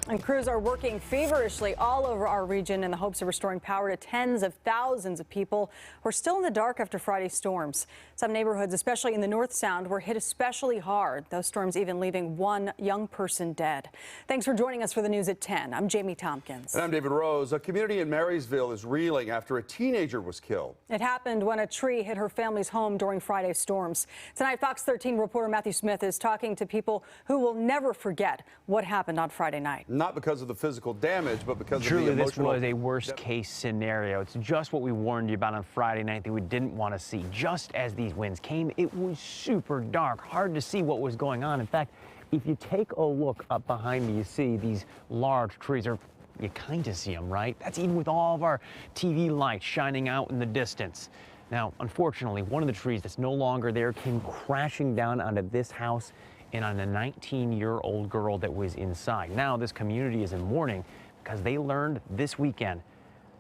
And crews are working feverishly all over our region in the hopes of restoring power to tens of thousands of people who are still in the dark after Friday's storms. Some neighborhoods, especially in the North Sound, were hit especially hard. Those storms even leaving one young person dead. Thanks for joining us for the news at 10. I'm Jamie Tompkins. And I'm David Rose. A community in Marysville is reeling after a teenager was killed. It happened when a tree hit her family's home during Friday's storms. Tonight, Fox 13 reporter Matthew Smith is talking to people who will never forget what happened on Friday night. Not because of the physical damage, but because of the emotional. emotional. This was a worst-case scenario. It's just what we warned you about on Friday night that we didn't want to see. Just as these winds came, it was super dark, hard to see what was going on. In fact, if you take a look up behind me, you see these large trees, or you kind of see them, right? That's even with all of our TV lights shining out in the distance. Now, unfortunately, one of the trees that's no longer there came crashing down onto this house and on a 19-year-old girl that was inside. Now this community is in mourning because they learned this weekend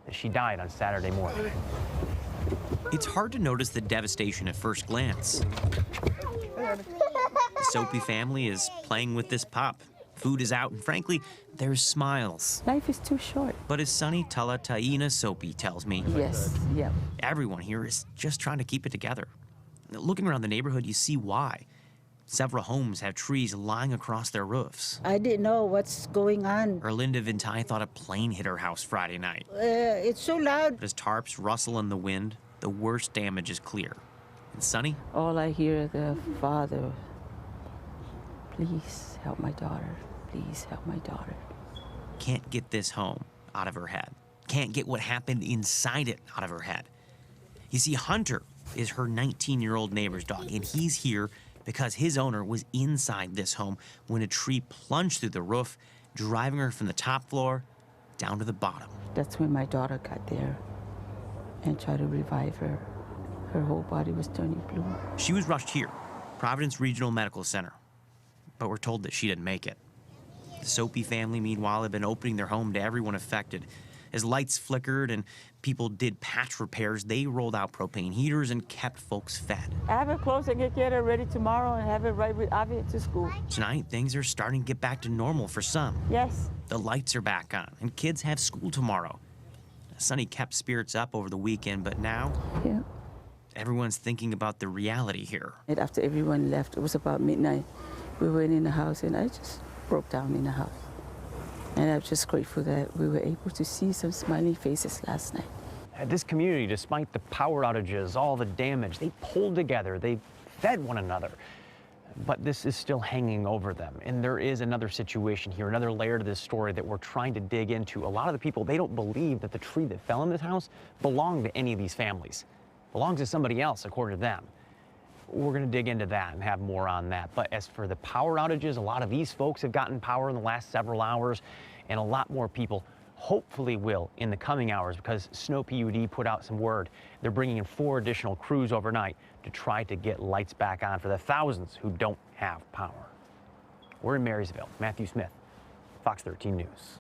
that she died on Saturday morning. It's hard to notice the devastation at first glance. The Soapy family is playing with this pup. Food is out, and frankly, there's smiles. Life is too short. But as Sunny Tala Taina Soapy tells me, yes, yeah, everyone here is just trying to keep it together. Looking around the neighborhood, you see why. Several homes have trees lying across their roofs. I didn't know what's going on. Erlinda Vintai thought a plane hit her house Friday night. It's so loud. But as tarps rustle in the wind, the worst damage is clear. And Sunny? All I hear is the father, please help my daughter. Please help my daughter. Can't get this home out of her head. Can't get what happened inside it out of her head. You see, Hunter is her 19-year-old neighbor's dog, and he's here because his owner was inside this home when a tree plunged through the roof, driving her from the top floor down to the bottom. That's when my daughter got there and tried to revive her. Her whole body was turning blue. She was rushed here, Providence Regional Medical Center, but we're told that she didn't make it. The Soapy family, meanwhile, have been opening their home to everyone affected. As lights flickered and people did patch repairs, they rolled out propane heaters and kept folks fed. I have it closed and get it ready tomorrow and have it right with Avi to school. Tonight, things are starting to get back to normal for some. Yes. The lights are back on, and kids have school tomorrow. Sunny kept spirits up over the weekend, but now yeah, everyone's thinking about the reality here. And after everyone left, it was about midnight, we went in the house and I just broke down in the house. And I'm just grateful that we were able to see some smiling faces last night. This community, despite the power outages, all the damage, they pulled together, they fed one another. But this is still hanging over them. And there is another situation here, another layer to this story that we're trying to dig into. A lot of the people, they don't believe that the tree that fell in this house belonged to any of these families. It belongs to somebody else, according to them. We're going to dig into that and have more on that. But as for the power outages, a lot of these folks have gotten power in the last several hours, and a lot more people hopefully will in the coming hours because Snow PUD put out some word. They're bringing in 4 additional crews overnight to try to get lights back on for the thousands who don't have power. We're in Marysville. Matthew Smith, Fox 13 News.